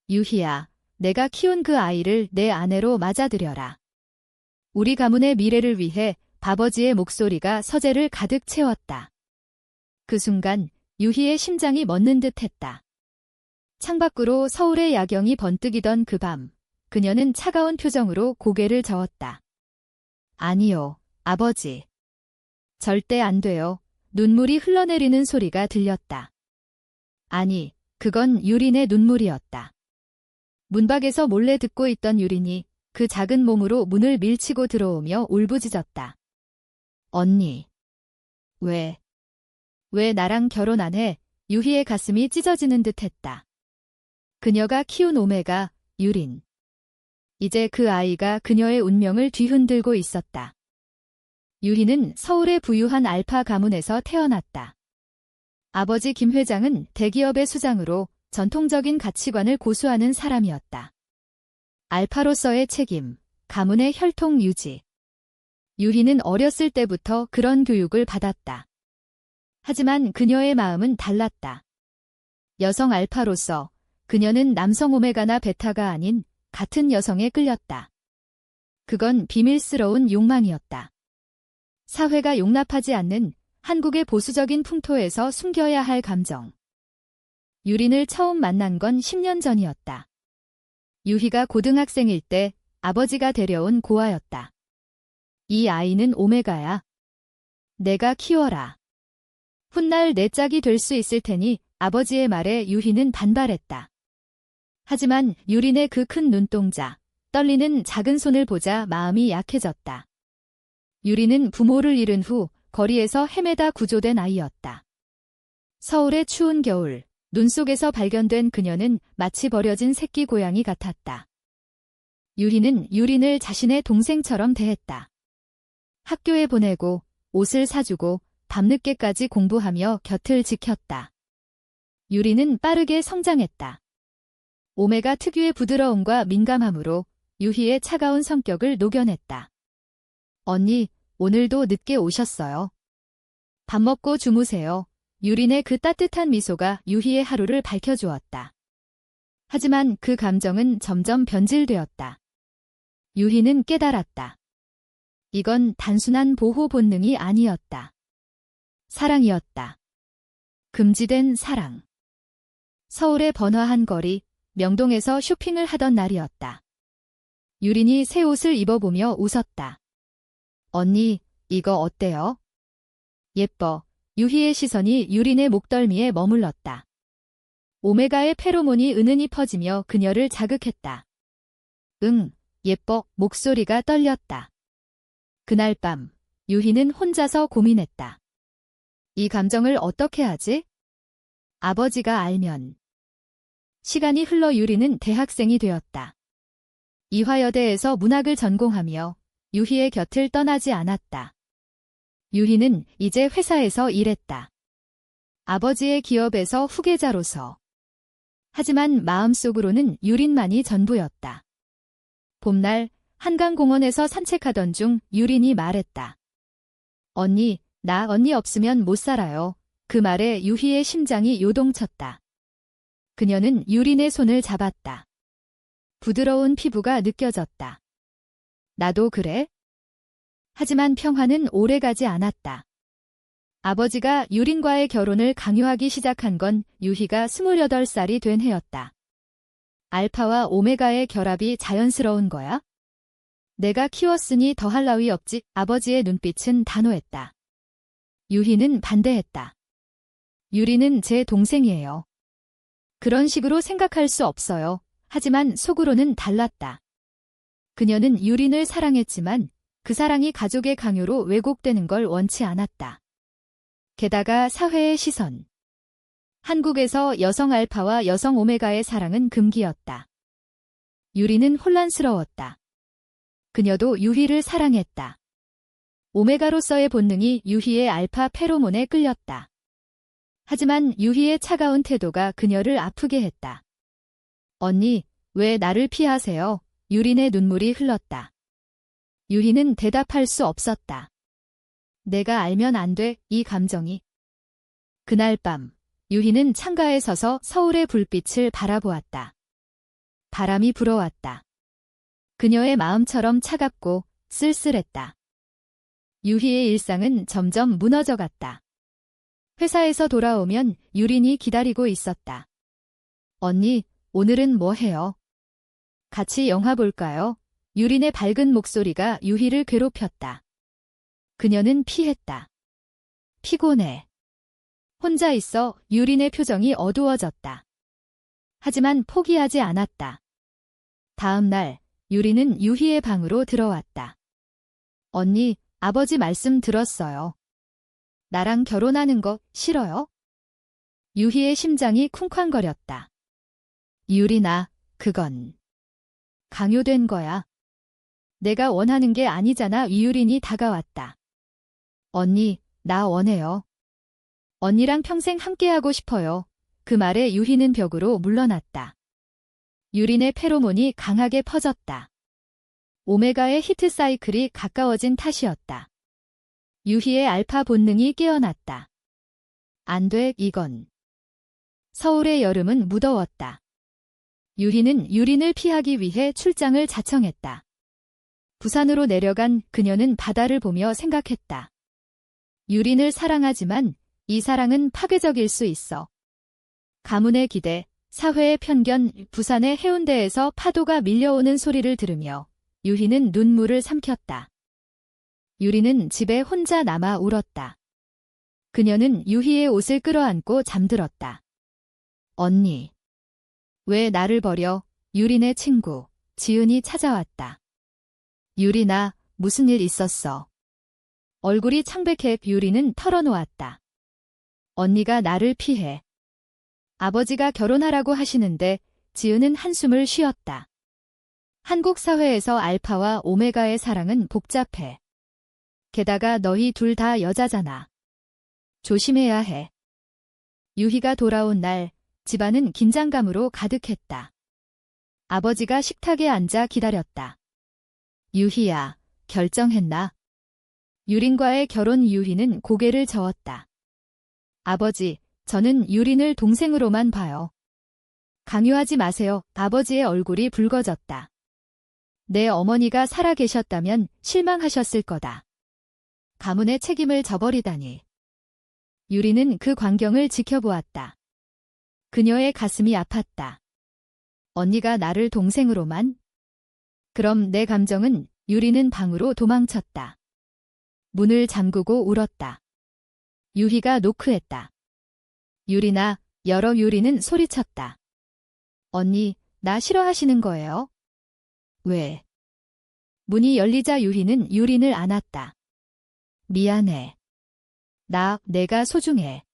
유희야, 내가 키운 그 아이를 내 아내로 맞아들여라. 우리 가문의 미래를 위해 아버지의 목소리가 서재를 가득 채웠다. 그 순간 유희의 심장이 멎는 듯 했다. 창밖으로 서울의 야경이 번뜩이던 그 밤, 그녀는 차가운 표정으로 고개를 저었다. 아니요, 아버지. 절대 안 돼요. 눈물이 흘러내리는 소리가 들렸다. 아니, 그건 유린의 눈물이었다. 문 밖에서 몰래 듣고 있던 유린이 그 작은 몸으로 문을 밀치고 들어오며 울부짖었다. 언니. 왜 나랑 결혼 안 해? 유희의 가슴이 찢어지는 듯 했다. 그녀가 키운 오메가, 유린. 이제 그 아이가 그녀의 운명을 뒤흔들고 있었다. 유희는 서울의 부유한 알파 가문에서 태어났다. 아버지 김 회장은 대기업의 수장으로 전통적인 가치관을 고수하는 사람이었다. 알파로서의 책임, 가문의 혈통 유지. 유희는 어렸을 때부터 그런 교육을 받았다. 하지만 그녀의 마음은 달랐다. 여성 알파로서 그녀는 남성 오메가나 베타가 아닌 같은 여성에 끌렸다. 그건 비밀스러운 욕망이었다. 사회가 용납하지 않는 한국의 보수적인 풍토에서 숨겨야 할 감정. 유린을 처음 만난 건 10년 전이었다. 유희가 고등학생일 때 아버지가 데려온 고아였다. 이 아이는 오메가야. 내가 키워라. 훗날 내 짝이 될 수 있을 테니 아버지의 말에 유희는 반발했다. 하지만 유린의 그 큰 눈동자, 떨리는 작은 손을 보자 마음이 약해졌다. 유린은 부모를 잃은 후 거리에서 헤매다 구조된 아이였다. 서울의 추운 겨울, 눈 속에서 발견된 그녀는 마치 버려진 새끼 고양이 같았다. 유희는 유린을 자신의 동생처럼 대했다. 학교에 보내고 옷을 사주고 밤늦게까지 공부하며 곁을 지켰다. 유린은 빠르게 성장했다. 오메가 특유의 부드러움과 민감함으로 유희의 차가운 성격을 녹여냈다. 언니, 오늘도 늦게 오셨어요. 밥 먹고 주무세요. 유린의 그 따뜻한 미소가 유희의 하루를 밝혀주었다. 하지만 그 감정은 점점 변질되었다. 유희는 깨달았다. 이건 단순한 보호 본능이 아니었다. 사랑이었다. 금지된 사랑. 서울의 번화한 거리, 명동에서 쇼핑을 하던 날이었다. 유린이 새 옷을 입어보며 웃었다. 언니, 이거 어때요? 예뻐. 유희의 시선이 유린의 목덜미에 머물렀다. 오메가의 페로몬이 은은히 퍼지며 그녀를 자극했다. 응, 예뻐. 목소리가 떨렸다. 그날 밤, 유희는 혼자서 고민했다. 이 감정을 어떻게 하지? 아버지가 알면. 시간이 흘러 유리는 대학생이 되었다. 이화여대에서 문학을 전공하며 유희의 곁을 떠나지 않았다. 유희는 이제 회사에서 일했다. 아버지의 기업에서 후계자로서. 하지만 마음속으로는 유린만이 전부였다. 봄날 한강공원에서 산책하던 중 유린이 말했다. 언니, 나 언니 없으면 못 살아요. 그 말에 유희의 심장이 요동쳤다. 그녀는 유린의 손을 잡았다. 부드러운 피부가 느껴졌다. 나도 그래? 하지만 평화는 오래가지 않았다. 아버지가 유린과의 결혼을 강요하기 시작한 건 유희가 28살이 된 해였다. 알파와 오메가의 결합이 자연스러운 거야? 내가 키웠으니 더할 나위 없지. 아버지의 눈빛은 단호했다. 유희는 반대했다. 유리는 제 동생이에요. 그런 식으로 생각할 수 없어요. 하지만 속으로는 달랐다. 그녀는 유린을 사랑했지만 그 사랑이 가족의 강요로 왜곡되는 걸 원치 않았다. 게다가 사회의 시선. 한국에서 여성 알파와 여성 오메가의 사랑은 금기였다. 유리는 혼란스러웠다. 그녀도 유희를 사랑했다. 오메가로서의 본능이 유희의 알파 페로몬에 끌렸다. 하지만 유희의 차가운 태도가 그녀를 아프게 했다. 언니, 왜 나를 피하세요? 유린의 눈물이 흘렀다. 유희는 대답할 수 없었다. 내가 알면 안 돼, 이 감정이. 그날 밤, 유희는 창가에 서서 서울의 불빛을 바라보았다. 바람이 불어왔다. 그녀의 마음처럼 차갑고 쓸쓸했다. 유희의 일상은 점점 무너져갔다. 회사에서 돌아오면 유린이 기다리고 있었다. 언니, 오늘은 뭐 해요? 같이 영화 볼까요? 유린의 밝은 목소리가 유희를 괴롭혔다. 그녀는 피했다. 피곤해. 혼자 있어. 유린의 표정이 어두워졌다. 하지만 포기하지 않았다. 다음 날, 유린은 유희의 방으로 들어왔다. 언니, 아버지 말씀 들었어요. 나랑 결혼하는 거 싫어요? 유희의 심장이 쿵쾅거렸다. 유린아, 그건 강요된 거야. 내가 원하는 게 아니잖아. 유린이 다가왔다. 언니, 나 원해요. 언니랑 평생 함께하고 싶어요. 그 말에 유희는 벽으로 물러났다. 유린의 페로몬이 강하게 퍼졌다. 오메가의 히트 사이클이 가까워진 탓이었다. 유희의 알파 본능이 깨어났다. 안 돼, 이건. 서울의 여름은 무더웠다. 유희는 유린을 피하기 위해 출장을 자청했다. 부산으로 내려간 그녀는 바다를 보며 생각했다. 유린을 사랑하지만 이 사랑은 파괴적일 수 있어. 가문의 기대, 사회의 편견, 부산의 해운대에서 파도가 밀려오는 소리를 들으며 유희는 눈물을 삼켰다. 유리는 집에 혼자 남아 울었다. 그녀는 유희의 옷을 끌어안고 잠들었다. 언니. 왜 나를 버려? 유린의 친구, 지은이 찾아왔다. 유린아, 무슨 일 있었어? 얼굴이 창백해. 유리는 털어놓았다. 언니가 나를 피해. 아버지가 결혼하라고 하시는데 지은은 한숨을 쉬었다. 한국 사회에서 알파와 오메가의 사랑은 복잡해. 게다가 너희 둘 다 여자잖아. 조심해야 해. 유희가 돌아온 날 집안은 긴장감으로 가득했다. 아버지가 식탁에 앉아 기다렸다. 유희야, 결정했나? 유린과의 결혼. 유희는 고개를 저었다. 아버지, 저는 유린을 동생으로만 봐요. 강요하지 마세요. 아버지의 얼굴이 붉어졌다. 내 어머니가 살아 계셨다면 실망하셨을 거다. 가문의 책임을 져버리다니. 유리는 그 광경을 지켜보았다. 그녀의 가슴이 아팠다. 언니가 나를 동생으로만? 그럼 내 감정은. 유리는 방으로 도망쳤다. 문을 잠그고 울었다. 유희가 노크했다. 유린아, 열어. 유리는 소리쳤다. 언니, 나 싫어하시는 거예요? 왜? 문이 열리자 유희는 유린을 안았다. 미안해. 내가 소중해.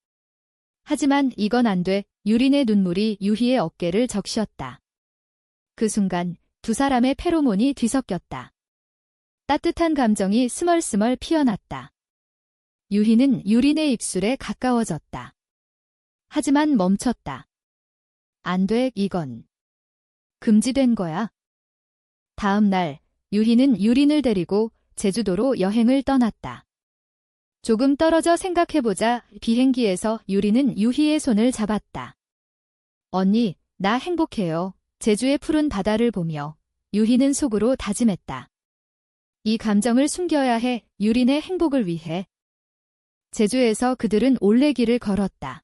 하지만 이건 안 돼. 유린의 눈물이 유희의 어깨를 적셨다. 그 순간 두 사람의 페로몬이 뒤섞였다. 따뜻한 감정이 스멀스멀 피어났다. 유희는 유린의 입술에 가까워졌다. 하지만 멈췄다. 안 돼, 이건. 금지된 거야. 다음 날, 유희는 유린을 데리고 제주도로 여행을 떠났다. 조금 떨어져 생각해보자. 비행기에서 유린은 유희의 손을 잡았다. 언니, 나 행복해요. 제주의 푸른 바다를 보며 유희는 속으로 다짐했다. 이 감정을 숨겨야 해. 유린의 행복을 위해. 제주에서 그들은 올레길을 걸었다.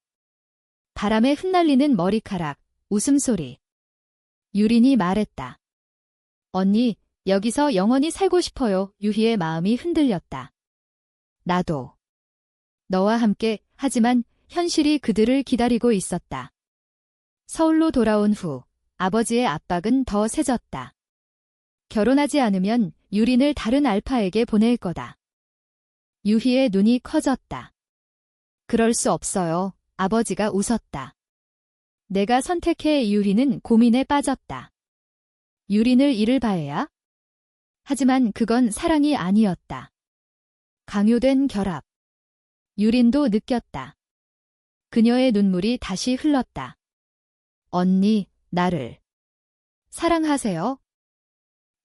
바람에 흩날리는 머리카락, 웃음소리. 유린이 말했다. 언니, 여기서 영원히 살고 싶어요. 유희의 마음이 흔들렸다. 나도. 너와 함께. 하지만 현실이 그들을 기다리고 있었다. 서울로 돌아온 후 아버지의 압박은 더 세졌다. 결혼하지 않으면 유린을 다른 알파에게 보낼 거다. 유희의 눈이 커졌다. 그럴 수 없어요. 아버지가 웃었다. 내가 선택해. 유희는 고민에 빠졌다. 유린을 잃을 바에야? 하지만 그건 사랑이 아니었다. 강요된 결합. 유린도 느꼈다. 그녀의 눈물이 다시 흘렀다. 언니, 나를 사랑하세요?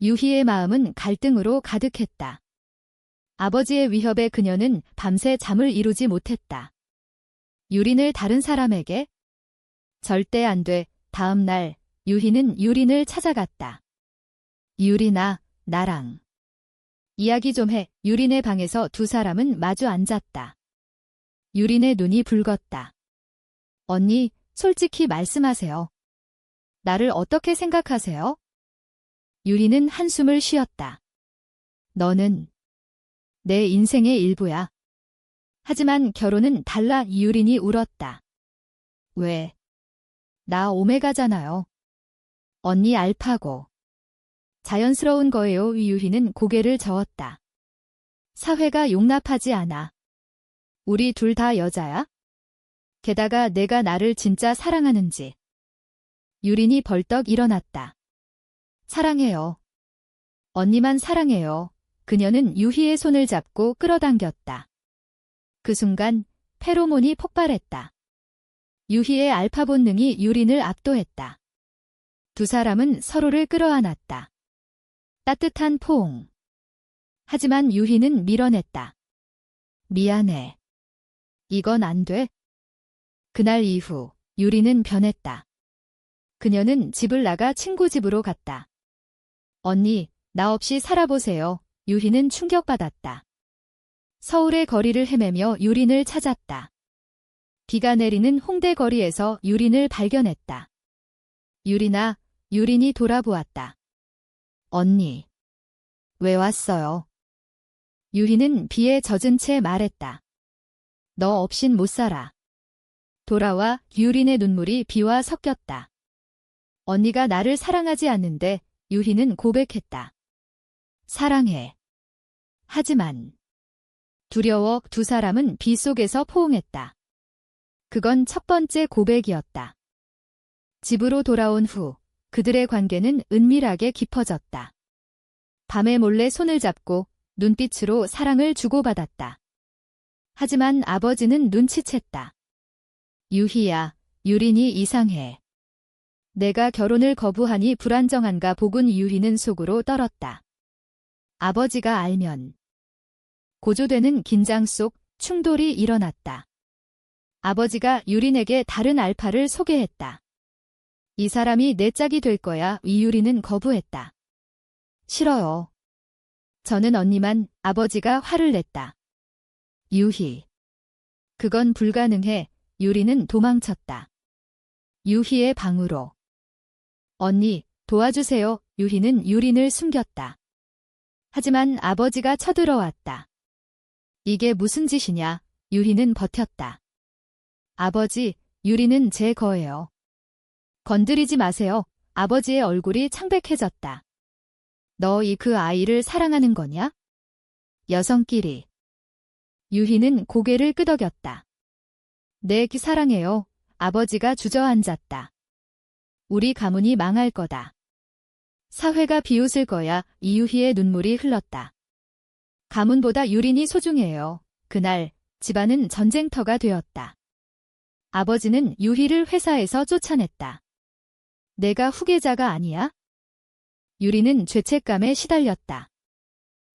유희의 마음은 갈등으로 가득했다. 아버지의 위협에 그녀는 밤새 잠을 이루지 못했다. 유린을 다른 사람에게? 절대 안 돼. 다음 날 유희는 유린을 찾아갔다. 유린아, 나랑 이야기 좀 해. 유린의 방에서 두 사람은 마주 앉았다. 유린의 눈이 붉었다. 언니, 솔직히 말씀하세요. 나를 어떻게 생각하세요? 유리는 한숨을 쉬었다. 너는 내 인생의 일부야. 하지만 결혼은 달라. 유린이 울었다. 왜? 나 오메가잖아요. 언니 알파고. 자연스러운 거예요. 유희는 고개를 저었다. 사회가 용납하지 않아. 우리 둘 다 여자야? 게다가 내가 나를 진짜 사랑하는지. 유린이 벌떡 일어났다. 사랑해요. 언니만 사랑해요. 그녀는 유희의 손을 잡고 끌어당겼다. 그 순간 페로몬이 폭발했다. 유희의 알파 본능이 유린을 압도했다. 두 사람은 서로를 끌어안았다. 따뜻한 포옹. 하지만 유희는 밀어냈다. 미안해. 이건 안 돼. 그날 이후 유리는 변했다. 그녀는 집을 나가 친구 집으로 갔다. 언니, 나 없이 살아보세요. 유희는 충격받았다. 서울의 거리를 헤매며 유린을 찾았다. 비가 내리는 홍대 거리에서 유린을 발견했다. 유린아, 유린이 돌아보았다. 언니, 왜 왔어요? 유희는 비에 젖은 채 말했다. 너 없인 못 살아. 돌아와. 유린의 눈물이 비와 섞였다. 언니가 나를 사랑하지 않는데. 유희는 고백했다. 사랑해. 하지만 두려워. 두 사람은 비 속에서 포옹했다. 그건 첫 번째 고백이었다. 집으로 돌아온 후 그들의 관계는 은밀하게 깊어졌다. 밤에 몰래 손을 잡고 눈빛으로 사랑을 주고받았다. 하지만 아버지는 눈치챘다. 유희야, 유린이 이상해. 내가 결혼을 거부하니 불안정한가 보군. 유희는 속으로 떨었다. 아버지가 알면. 고조되는 긴장 속 충돌이 일어났다. 아버지가 유린에게 다른 알파를 소개했다. 이 사람이 내 짝이 될 거야. 이유리는 거부했다. 싫어요. 저는 언니만. 아버지가 화를 냈다. 유희. 그건 불가능해. 유리는 도망쳤다. 유희의 방으로. 언니, 도와주세요. 유희는 유린을 숨겼다. 하지만 아버지가 쳐들어왔다. 이게 무슨 짓이냐. 유희는 버텼다. 아버지, 유리는 제 거예요. 건드리지 마세요. 아버지의 얼굴이 창백해졌다. 너 그 아이를 사랑하는 거냐? 여성끼리. 유희는 고개를 끄덕였다. 네, 사랑해요. 아버지가 주저앉았다. 우리 가문이 망할 거다. 사회가 비웃을 거야. 이유희의 눈물이 흘렀다. 가문보다 유린이 소중해요. 그날 집안은 전쟁터가 되었다. 아버지는 유희를 회사에서 쫓아냈다. 내가 후계자가 아니야? 유리는 죄책감에 시달렸다.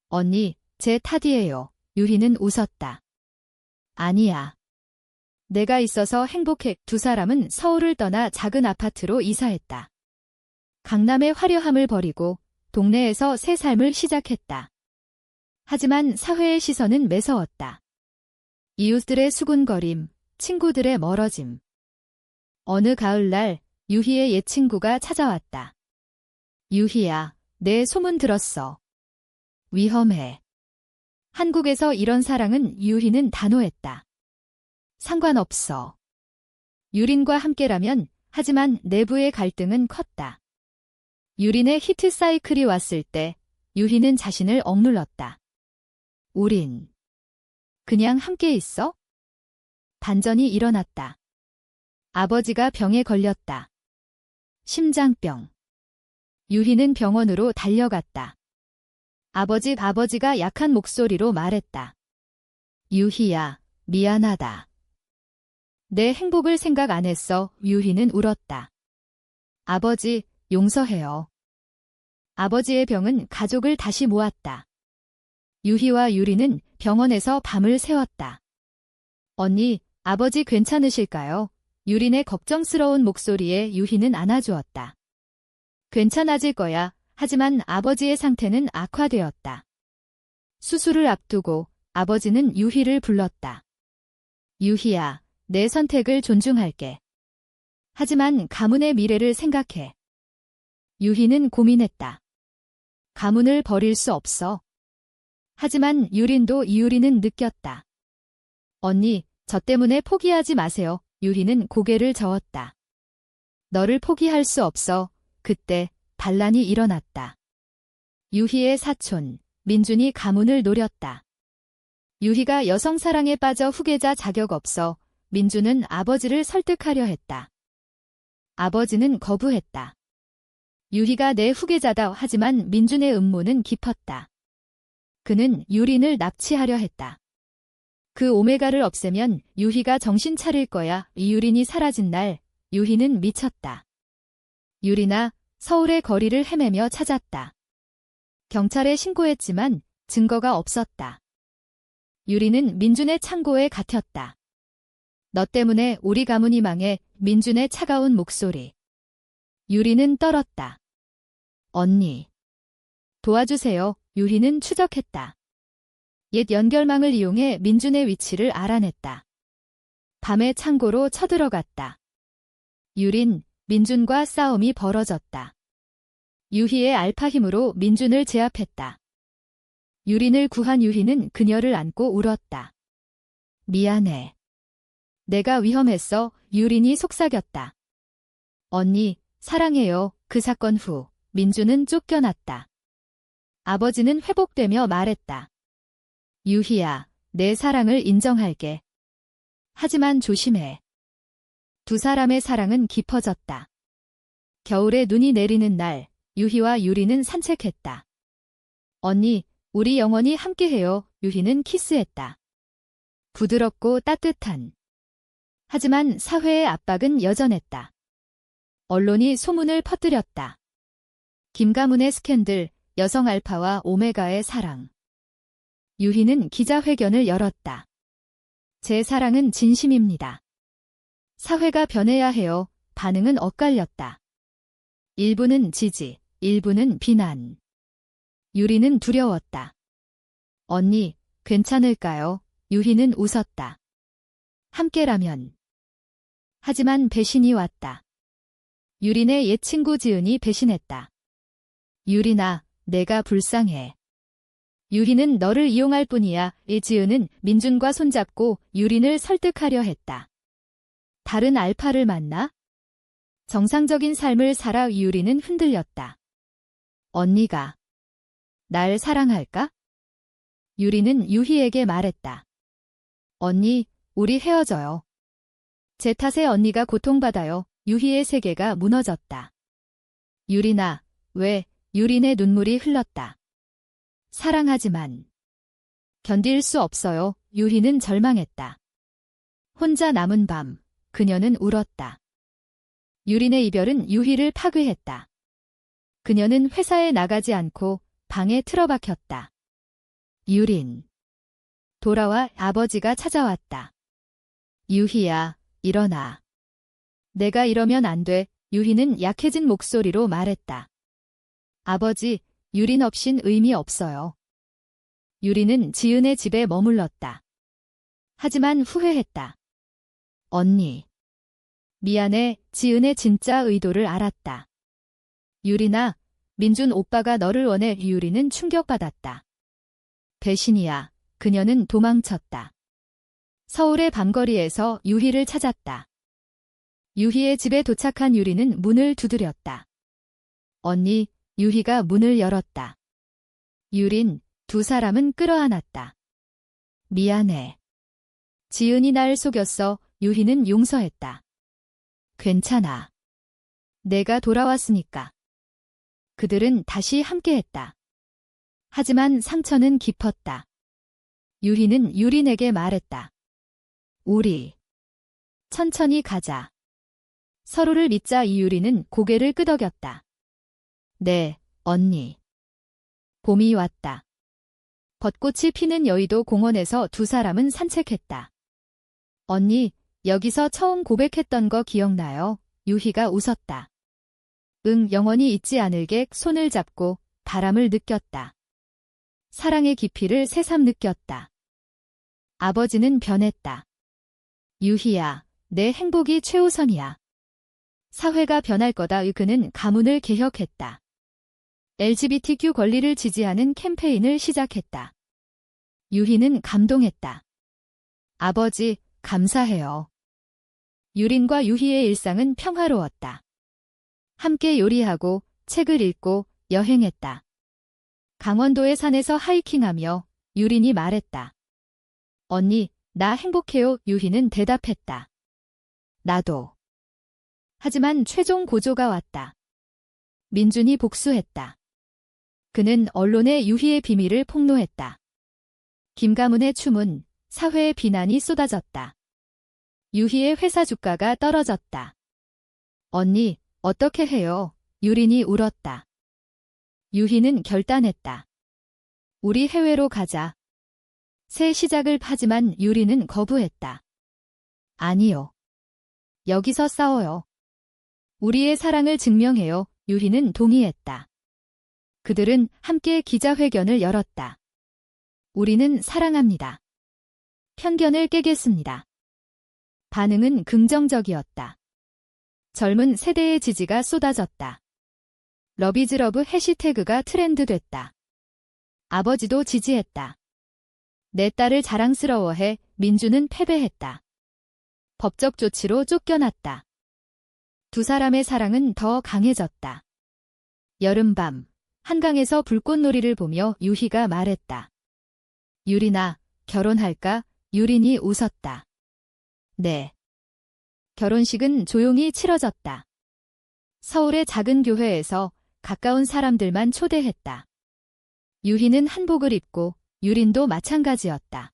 언니, 제 탓이에요. 유희는 웃었다. 아니야. 내가 있어서 행복해. 두 사람은 서울을 떠나 작은 아파트로 이사했다. 강남의 화려함을 버리고 동네에서 새 삶을 시작했다. 하지만 사회의 시선은 매서웠다. 이웃들의 수군거림, 친구들의 멀어짐. 어느 가을날 유희의 옛 친구가 찾아왔다. 유희야, 내 소문 들었어. 위험해. 한국에서 이런 사랑은. 유희는 단호했다. 상관없어. 유린과 함께라면. 하지만 내부의 갈등은 컸다. 유린의 히트 사이클이 왔을 때 유희는 자신을 억눌렀다. 우린 그냥 함께 있어? 반전이 일어났다. 아버지가 병에 걸렸다. 심장병. 유희는 병원으로 달려갔다. 아버지가 약한 목소리로 말했다. 유희야, 미안하다. 내 행복을 생각 안 했어. 유희는 울었다. 아버지, 용서해요. 아버지의 병은 가족을 다시 모았다. 유희와 유리는 병원에서 밤을 새웠다. 언니, 아버지 괜찮으실까요? 유린의 걱정스러운 목소리에 유희는 안아주었다. 괜찮아질 거야. 하지만 아버지의 상태는 악화되었다. 수술을 앞두고 아버지는 유희를 불렀다. 유희야, 내 선택을 존중할게. 하지만 가문의 미래를 생각해. 유희는 고민했다. 가문을 버릴 수 없어. 하지만 유린도 이유리는 느꼈다. 언니, 저 때문에 포기하지 마세요. 유희는 고개를 저었다. 너를 포기할 수 없어. 그때 반란이 일어났다. 유희의 사촌, 민준이 가문을 노렸다. 유희가 여성 사랑에 빠져 후계자 자격 없어 민준은 아버지를 설득하려 했다. 아버지는 거부했다. 유희가 내 후계자다 하지만 민준의 음모는 깊었다. 그는 유린을 납치하려 했다. 그 오메가를 없애면 유희가 정신 차릴 거야. 유린이 사라진 날 유희는 미쳤다. 유린아, 서울의 거리를 헤매며 찾았다. 경찰에 신고했지만 증거가 없었다. 유리는 민준의 창고에 갇혔다. 너 때문에 우리 가문이 망해. 민준의 차가운 목소리. 유리는 떨었다. 언니. 도와주세요. 유희는 추적했다. 옛 연결망을 이용해 민준의 위치를 알아냈다. 밤에 창고로 쳐들어갔다. 유린, 민준과 싸움이 벌어졌다. 유희의 알파 힘으로 민준을 제압했다. 유린을 구한 유희는 그녀를 안고 울었다. 미안해. 내가 위험했어. 유린이 속삭였다. 언니, 사랑해요. 그 사건 후 민준은 쫓겨났다. 아버지는 회복되며 말했다. 유희야, 내 사랑을 인정할게. 하지만 조심해. 두 사람의 사랑은 깊어졌다. 겨울에 눈이 내리는 날, 유희와 유리는 산책했다. 언니, 우리 영원히 함께해요. 유희는 키스했다. 부드럽고 따뜻한. 하지만 사회의 압박은 여전했다. 언론이 소문을 퍼뜨렸다. 김가문의 스캔들, 여성 알파와 오메가의 사랑. 유희는 기자회견을 열었다. 제 사랑은 진심입니다. 사회가 변해야 해요. 반응은 엇갈렸다. 일부는 지지, 일부는 비난. 유리는 두려웠다. 언니, 괜찮을까요? 유희는 웃었다. 함께라면. 하지만 배신이 왔다. 유린의 옛 친구 지은이 배신했다. 유린아, 내가 불쌍해. 유희는 너를 이용할 뿐이야. 지은은 민준과 손잡고 유린을 설득하려 했다. 다른 알파를 만나? 정상적인 삶을 살아. 유리는 흔들렸다. 언니가 날 사랑할까? 유리는 유희에게 말했다. 언니, 우리 헤어져요. 제 탓에 언니가 고통받아요. 유희의 세계가 무너졌다. 유린아, 왜? 유린의 눈물이 흘렀다. 사랑하지만 견딜 수 없어요. 유희는 절망했다. 혼자 남은 밤, 그녀는 울었다. 유린의 이별은 유희를 파괴했다. 그녀는 회사에 나가지 않고 방에 틀어박혔다. 유린. 돌아와. 아버지가 찾아왔다. 유희야, 일어나. 내가 이러면 안 돼. 유희는 약해진 목소리로 말했다. 아버지, 유린 없인 의미 없어요. 유리는 지은의 집에 머물렀다. 하지만 후회했다. 언니. 미안해. 지은의 진짜 의도를 알았다. 유리나, 민준 오빠가 너를 원해. 유리는 충격받았다. 배신이야. 그녀는 도망쳤다. 서울의 밤거리에서 유희를 찾았다. 유희의 집에 도착한 유리는 문을 두드렸다. 언니, 유희가 문을 열었다. 유린, 두 사람은 끌어안았다. 미안해. 지은이 날 속였어. 유희는 용서했다. 괜찮아. 내가 돌아왔으니까. 그들은 다시 함께했다. 하지만 상처는 깊었다. 유희는 유린에게 말했다. 우리 천천히 가자. 서로를 믿자. 이유리는 고개를 끄덕였다. 네, 언니. 봄이 왔다. 벚꽃이 피는 여의도 공원에서 두 사람은 산책했다. 언니, 여기서 처음 고백했던 거 기억나요? 유희가 웃었다. 응, 영원히 잊지 않을게 손을 잡고 바람을 느꼈다. 사랑의 깊이를 새삼 느꼈다. 아버지는 변했다. 유희야, 내 행복이 최우선이야. 사회가 변할 거다. 그는 가문을 개혁했다. LGBTQ 권리를 지지하는 캠페인을 시작했다. 유희는 감동했다. 아버지, 감사해요. 유린과 유희의 일상은 평화로웠다. 함께 요리하고 책을 읽고 여행했다. 강원도의 산에서 하이킹하며 유린이 말했다. 언니, 나 행복해요. 유희는 대답했다. 나도. 하지만 최종 고조가 왔다. 민준이 복수했다. 그는 언론에 유희의 비밀을 폭로했다. 김가문의 추문, 사회의 비난이 쏟아졌다. 유희의 회사 주가가 떨어졌다. 언니, 어떻게 해요? 유린이 울었다. 유희는 결단했다. 우리 해외로 가자. 새 시작을 하지만 유리는 거부했다. 아니요. 여기서 싸워요. 우리의 사랑을 증명해요. 유희는 동의했다. 그들은 함께 기자회견을 열었다. 우리는 사랑합니다. 편견을 깨겠습니다. 반응은 긍정적이었다. 젊은 세대의 지지가 쏟아졌다. 러비즈러브 해시태그가 트렌드됐다. 아버지도 지지했다. 내 딸을 자랑스러워해. 민주는 패배했다. 법적 조치로 쫓겨났다. 두 사람의 사랑은 더 강해졌다. 여름밤, 한강에서 불꽃놀이를 보며 유희가 말했다. 유린아, 결혼할까? 유린이 웃었다. 네. 결혼식은 조용히 치러졌다. 서울의 작은 교회에서 가까운 사람들만 초대했다. 유희는 한복을 입고 유린도 마찬가지였다.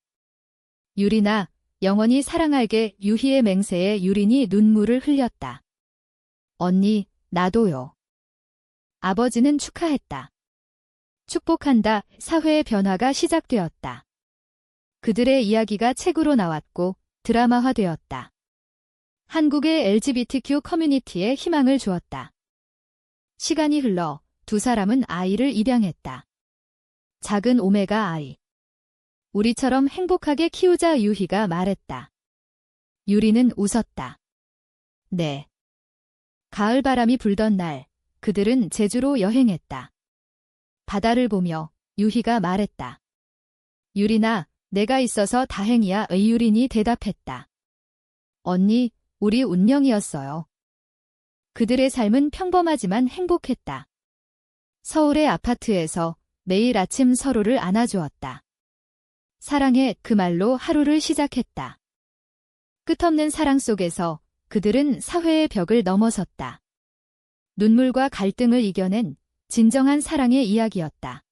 유린아, 영원히 사랑할게. 유희의 맹세에 유린이 눈물을 흘렸다. 언니, 나도요. 아버지는 축하했다. 축복한다. 사회의 변화가 시작되었다. 그들의 이야기가 책으로 나왔고 드라마화되었다. 한국의 LGBTQ 커뮤니티에 희망을 주었다. 시간이 흘러 두 사람은 아이를 입양했다. 작은 오메가 아이. 우리처럼 행복하게 키우자. 유희가 말했다. 유리는 웃었다. 네. 가을 바람이 불던 날, 그들은 제주로 여행했다. 바다를 보며 유희가 말했다. 유린아, 내가 있어서 다행이야. 유린이 대답했다. 언니, 우리 운명이었어요. 그들의 삶은 평범하지만 행복했다. 서울의 아파트에서 매일 아침 서로를 안아주었다. 사랑해. 그 말로 하루를 시작했다. 끝없는 사랑 속에서 그들은 사회의 벽을 넘어섰다. 눈물과 갈등을 이겨낸 진정한 사랑의 이야기였다.